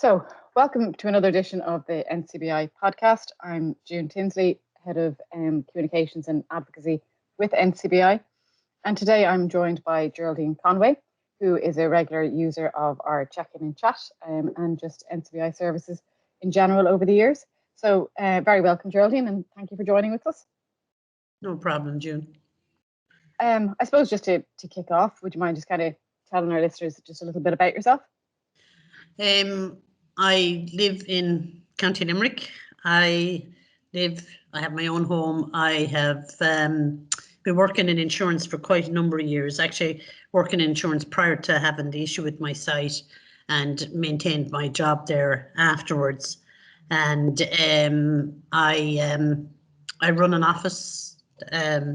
So, welcome to another edition of the NCBI podcast. I'm June Tinsley, Head of Communications and Advocacy with NCBI. And today I'm joined by Geraldine Conway, who is a regular user of our Checkin and chat and just NCBI services in general over the years. So, very welcome, Geraldine, and thank you for joining with us. No problem, June. I suppose just to kick off, would you mind just kind of telling our listeners just a little bit about yourself? I live in County Limerick. I have my own home. I have been working in insurance for quite a number of years, actually working in insurance prior to having the issue with my site, and maintained my job there afterwards. And I run an office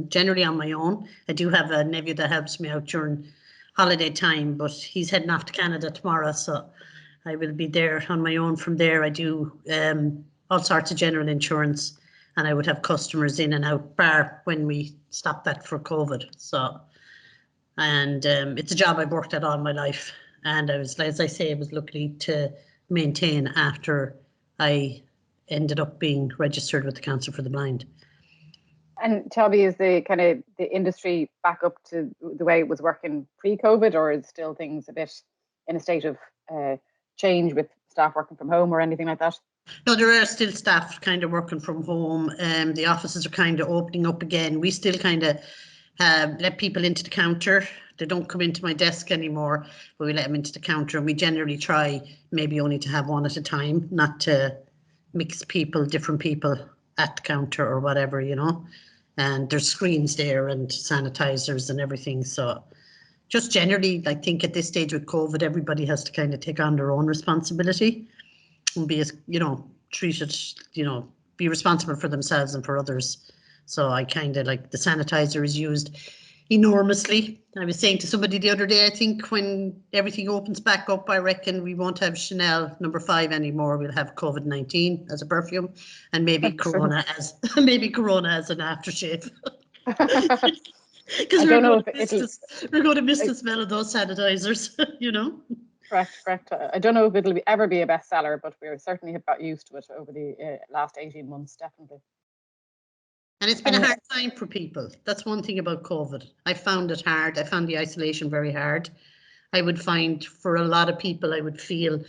generally on my own. I do have a nephew that helps me out during holiday time, but he's heading off to Canada tomorrow, so I will be there on my own from there. I do all sorts of general insurance, and I would have customers in and out, bar when we stopped that for COVID. So, and it's a job I've worked at all my life, and I was, as I say, I was lucky to maintain after I ended up being registered with the Council for the Blind. And tell me, is the kind of the industry back up to the way it was working pre-COVID, or is still things a bit in a state of change with staff working from home or anything like that? No, there are still staff kind of working from home. The offices are kind of opening up again. We still kind of let people into the counter. They don't come into my desk anymore, but we let them into the counter, and we generally try maybe only to have one at a time, not to mix people, different people at the counter or whatever, you know. And there's screens there and sanitizers and everything. So just generally, I think at this stage with COVID, everybody has to kind of take on their own responsibility and be, you know, treated, you know, be responsible for themselves and for others. So I kind of like the sanitizer is used enormously. I was saying to somebody the other day, I think when everything opens back up, I reckon we won't have Chanel No. 5 anymore. We'll have COVID-19 as a perfume, and maybe Corona as an aftershave. Because we're going to miss the smell of those sanitizers, you know. Correct. I don't know if it'll ever be a bestseller, but we certainly have got used to it over the last 18 months, definitely. And it's been a hard time for people. That's one thing about COVID. I found it hard. I found the isolation very hard. I would find for a lot of people, I would feel,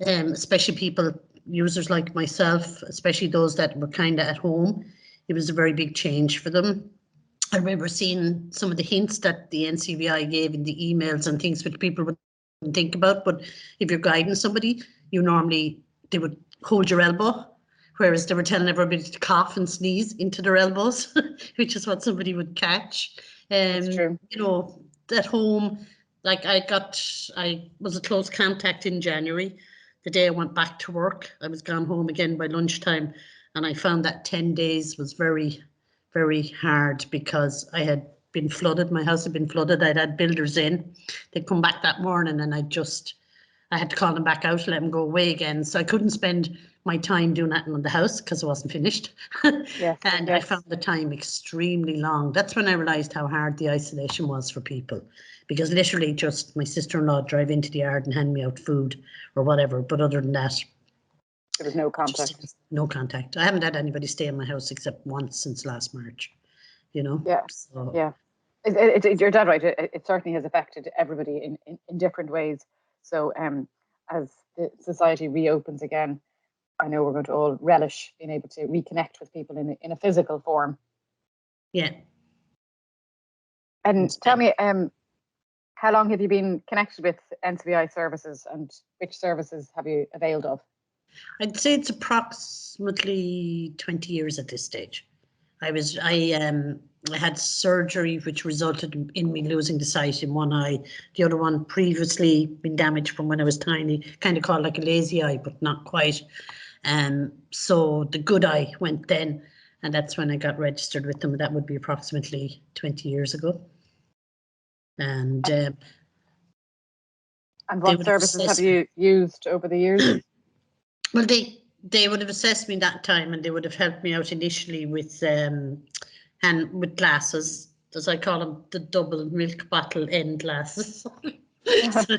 especially people, users like myself, especially those that were kind of at home, it was a very big change for them. I remember seeing some of the hints that the NCBI gave in the emails and things which people would think about, but if you're guiding somebody, they would hold your elbow, whereas they were telling everybody to cough and sneeze into their elbows, which is what somebody would catch. That's true. You know, at home, like I was a close contact in January. The day I went back to work, I was gone home again by lunchtime, and I found that 10 days was very, very hard because I had been flooded. My house had been flooded. I'd had builders in. They'd come back that morning, and I had to call them back out, let them go away again. So I couldn't spend my time doing that in the house because it wasn't finished. Yes. I found the time extremely long. That's when I realised how hard the isolation was for people, because literally just my sister-in-law would drive into the yard and hand me out food or whatever. But other than that, there was no contact. No contact. I haven't had anybody stay in my house except once since last March, you know? Yeah. So. Yeah. You're dead right. It certainly has affected everybody in different ways. So as the society reopens again, I know we're going to all relish being able to reconnect with people in a physical form. Yeah. And tell me, how long have you been connected with NCBI services, and which services have you availed of? I'd say it's approximately 20 years at this stage. I had surgery which resulted in me losing the sight in one eye. The other one previously been damaged from when I was tiny, kind of called like a lazy eye, but not quite. So the good eye went then, and that's when I got registered with them. That would be approximately 20 years ago. And what services have you used over the years? Well, they would have assessed me that time, and they would have helped me out initially with with glasses, as I call them, the double milk bottle end glasses. So,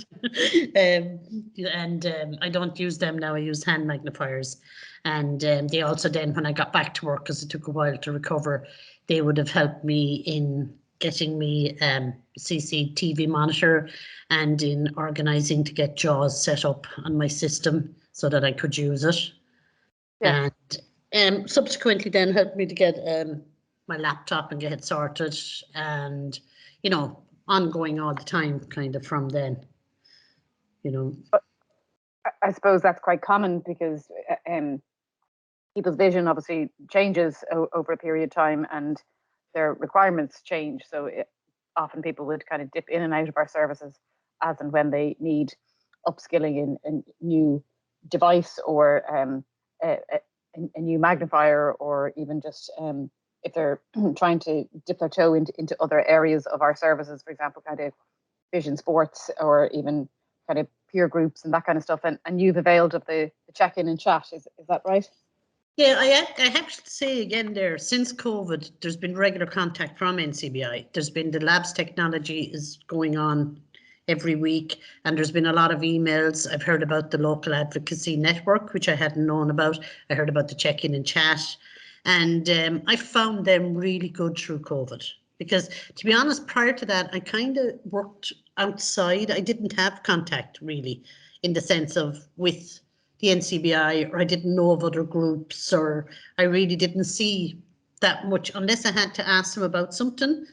I don't use them now. I use hand magnifiers, and they also then, when I got back to work, because it took a while to recover, they would have helped me in getting me CCTV monitor and in organising to get JAWS set up on my system so that I could use it. Yes. And subsequently then helped me to get my laptop and get it sorted, and ongoing all the time kind of from then. But I suppose that's quite common because people's vision obviously changes over a period of time, and their requirements change. So often people would kind of dip in and out of our services as and when they need upskilling in a new device, or a new magnifier, or even just if they're trying to dip their toe into other areas of our services, for example, kind of vision sports, or even kind of peer groups and that kind of stuff. And you've availed of the check-in and chat. Is that right? Yeah, I have to say again there, since COVID, there's been regular contact from NCBI. There's been the labs technology is going on every week, and there's been a lot of emails. I've heard about the local advocacy network, which I hadn't known about. I heard about the check-in and chat, and I found them really good through COVID. Because to be honest, prior to that, I kind of worked outside. I didn't have contact really, in the sense of with the NCBI, or I didn't know of other groups, or I really didn't see that much unless I had to ask them about something.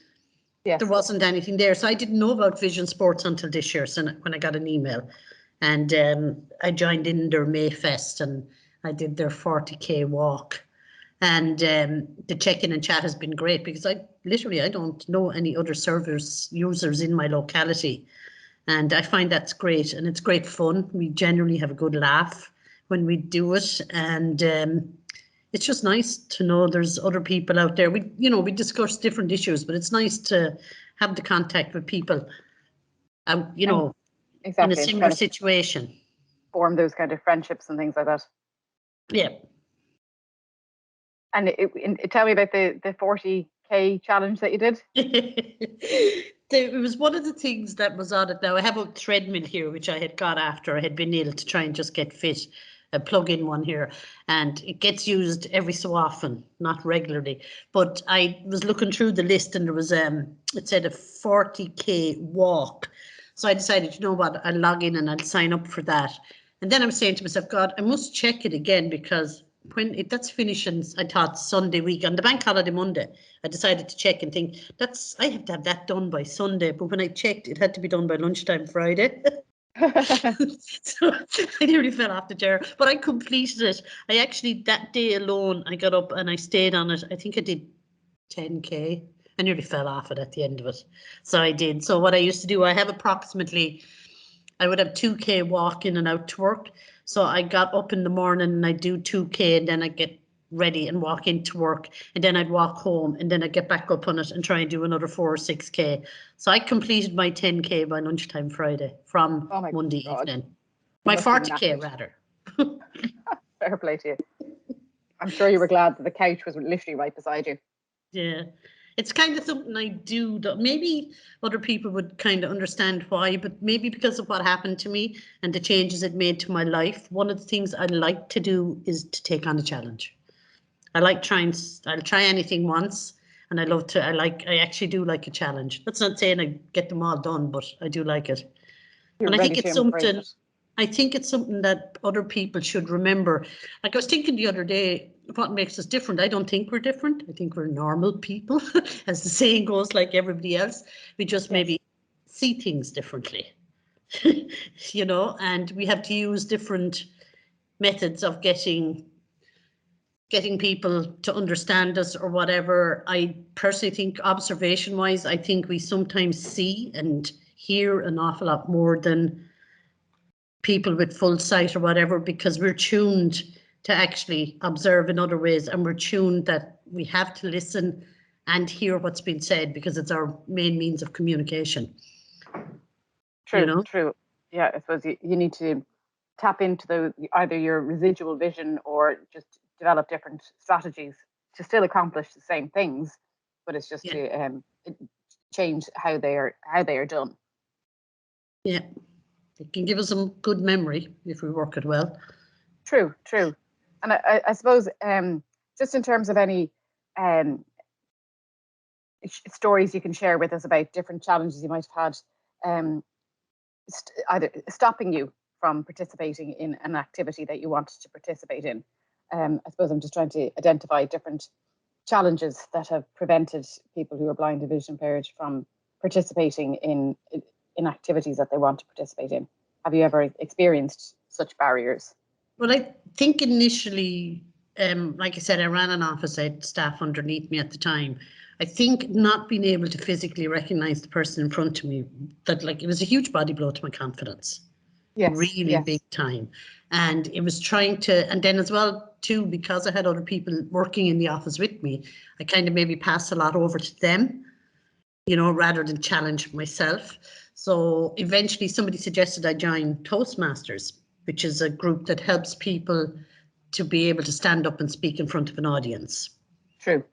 Yes. There wasn't anything there. So I didn't know about Vision Sports until this year, so when I got an email. And I joined in their Mayfest, and I did their 40K walk. And the check-in and chat has been great, because I don't know any other servers users in my locality. And I find that's great, and it's great fun. We generally have a good laugh when we do it, and it's just nice to know there's other people out there. We discuss different issues, but it's nice to have the contact with people out, exactly, in a similar situation. Form those kind of friendships and things like that. Yeah. And tell me about the 40K challenge that you did. It was one of the things that was on it. Now I have a treadmill here, which I had got after I had been able to try and just get fit, a plug-in one here, and it gets used every so often, not regularly. But I was looking through the list, and there was it said a 40K walk. So I decided, you know what, I'll log in and I'll sign up for that. And then I'm saying to myself, God, I must check it again, because when that's finishing, I thought Sunday week, on the bank holiday Monday, I decided to check and think I have to have that done by Sunday. But when I checked, it had to be done by lunchtime Friday. So I nearly fell off the chair, but I completed it. I actually, that day alone, I got up and I stayed on it. I think I did 10K. I nearly fell off it at the end of it. So I did. So what I used to do, I would have 2K walk in and out to work. So I got up in the morning and I'd do 2K, and then I'd get ready and walk into work, and then I'd walk home, and then I'd get back up on it and try and do another 4 or 6K. So I completed my 10K by lunchtime Friday from Monday evening. My 40K rather. Fair play to you. I'm sure you were glad that the couch was literally right beside you. Yeah. It's kind of something I do that maybe other people would kind of understand why, but maybe because of what happened to me and the changes it made to my life. One of the things I like to do is to take on a challenge. I'll try anything once, and I actually do like a challenge. That's not saying I get them all done, but I do like it. And I think it's something that other people should remember. Like I was thinking the other day, what makes us different? I don't think we're different. I think we're normal people, as the saying goes, like everybody else. We just maybe see things differently, and we have to use different methods of getting people to understand us or whatever. I personally think, observation wise, I think we sometimes see and hear an awful lot more than people with full sight or whatever, because we're tuned to actually observe in other ways, and we're tuned that we have to listen and hear what's been said, because it's our main means of communication. True. Yeah, I suppose you need to tap into either your residual vision, or just develop different strategies to still accomplish the same things, but it's just to change how they are done. Yeah, it can give us some good memory if we work it well. True. And I suppose just in terms of any stories you can share with us about different challenges you might have had, either stopping you from participating in an activity that you wanted to participate in. I suppose I'm just trying to identify different challenges that have prevented people who are blind or vision impaired from participating in activities that they want to participate in. Have you ever experienced such barriers? Well, I think initially, like I said, I ran an office, I had staff underneath me at the time. I think not being able to physically recognize the person in front of me, that like it was a huge body blow to my confidence. Yes, really yes. big time. And it was trying to, and then as well too, because I had other people working in the office with me, I kind of maybe passed a lot over to them, you know, rather than challenge myself. So eventually somebody suggested I join Toastmasters, which is a group that helps people to be able to stand up and speak in front of an audience. True.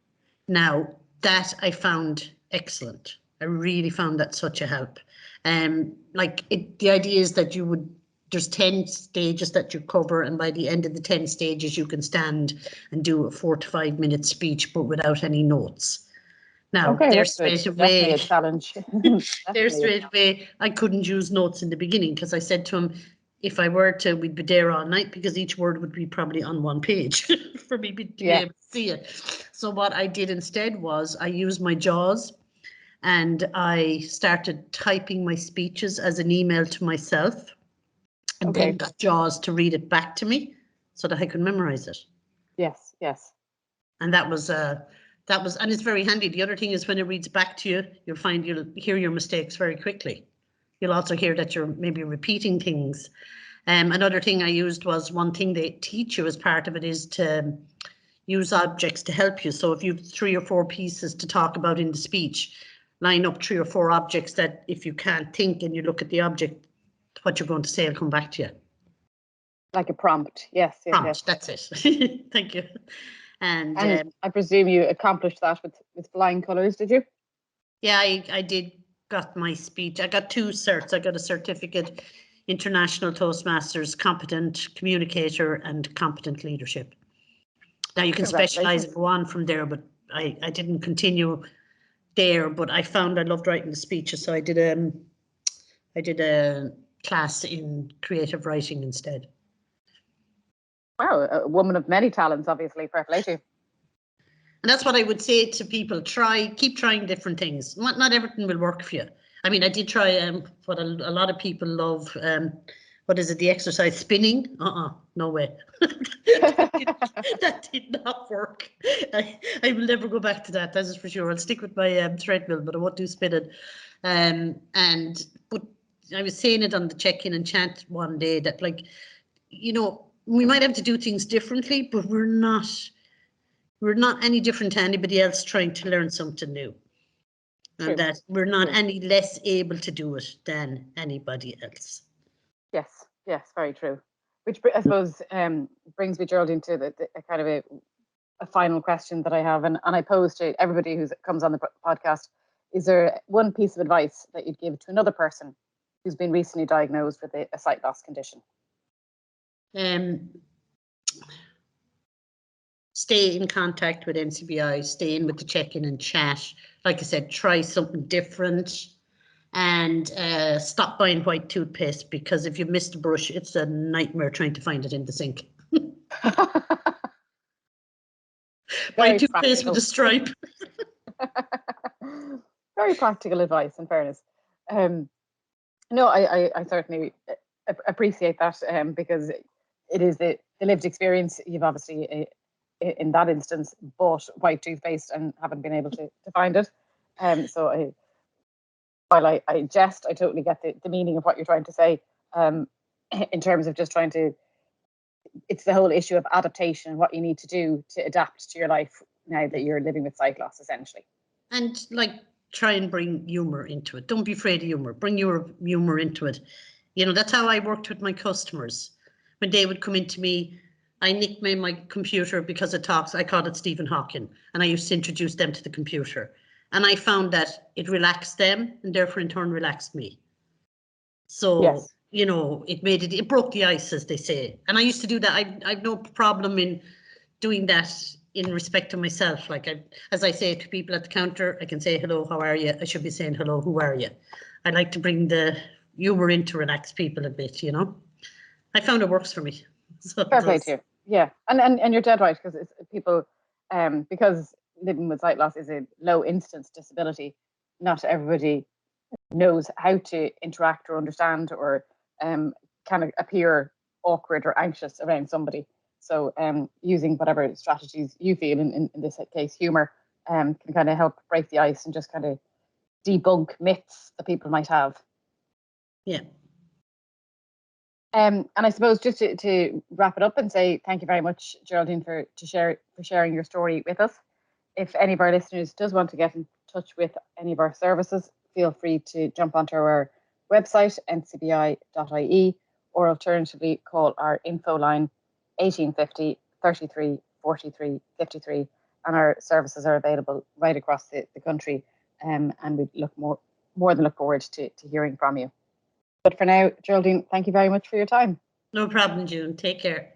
Now, that I found excellent. I really found that such a help. The idea is that there's 10 stages that you cover, and by the end of the 10 stages, you can stand and do a 4 to 5 minute speech, but without any notes. Now, Okay, there's that's straight good. Definitely away. a challenge. There's straight away. I couldn't use notes in the beginning because I said to him, if I were to, we'd be there all night because each word would be probably on one page for me to be able to see it. So what I did instead was I used my JAWS and I started typing my speeches as an email to myself and then got JAWS to read it back to me so that I could memorize it. Yes. And that was, and it's very handy. The other thing is when it reads back to you, you'll hear your mistakes very quickly. You'll also hear that you're maybe repeating things. Another thing I used was, one thing they teach you as part of it is to use objects to help you. So if you have 3 or 4 pieces to talk about in the speech, line up 3 or 4 objects that if you can't think and you look at the object, what you're going to say will come back to you. Like a prompt. Yes. That's it. Thank you. And I presume you accomplished that with flying colours, did you? Yeah, I did got my speech. I got 2 certs. I got a certificate, International Toastmasters, Competent Communicator and Competent Leadership. Now you can specialise and go on from there, but I didn't continue there, but I found I loved writing the speeches. So I did a class in creative writing instead. Wow, a woman of many talents, obviously. Fair play to you. And that's what I would say to people. Keep trying different things. Not everything will work for you. I mean, I did try what a lot of people love. What is it? The exercise spinning? No way. that did not work. I will never go back to that. That is for sure. I'll stick with my treadmill, but I won't do spinning. But I was saying it on the check-in and chat one day that, like, you know, we might have to do things differently, but we're not any different to anybody else trying to learn something new. And that we're not any less able to do it than anybody else. Yes, very true. Which I suppose brings me, Geraldine, to the kind of a final question that I have, and I pose to everybody who comes on the podcast. Is there one piece of advice that you'd give to another person who's been recently diagnosed with a sight loss condition? Stay in contact with NCBI, stay in with the check-in and chat. Like I said, try something different and stop buying white toothpaste, because if you miss the brush, it's a nightmare trying to find it in the sink. White toothpaste with a stripe. Very practical advice, in fairness. No, I certainly appreciate that because it is the lived experience. You've obviously, in that instance, bought white toothpaste and haven't been able to find it. So while I jest, I totally get the meaning of what you're trying to say in terms of just trying to, it's the whole issue of adaptation, what you need to do to adapt to your life now that you're living with sight loss, essentially. And like, try and bring humour into it. Don't be afraid of humour. Bring your humour into it. You know, that's how I worked with my customers. When they would come into me, I nicknamed my computer because it talks. I called it Stephen Hawking, and I used to introduce them to the computer. And I found that it relaxed them and therefore in turn relaxed me. So, Yes. you know, it broke the ice, as they say. And I used to do that. I've no problem in doing that in respect to myself. Like, as I say to people at the counter, I can say, hello, how are you? I should be saying, hello, who are you? I like to bring the humour in to relax people a bit, you know. I found it works for me. So Fair play to you. Yeah, and you're dead right, because it's people, because living with sight loss is a low incidence disability. Not everybody knows how to interact or understand, or kind of appear awkward or anxious around somebody. So using whatever strategies you feel, in this case humour, can kind of help break the ice and just kind of debunk myths that people might have. Yeah. And I suppose just to wrap it up and say thank you very much, Geraldine, for sharing your story with us. If any of our listeners does want to get in touch with any of our services, feel free to jump onto our website, ncbi.ie, or alternatively call our info line 1850 33 43 53, and our services are available right across the country, and we'd more than look forward to hearing from you. But for now, Geraldine, thank you very much for your time. No problem, June. Take care.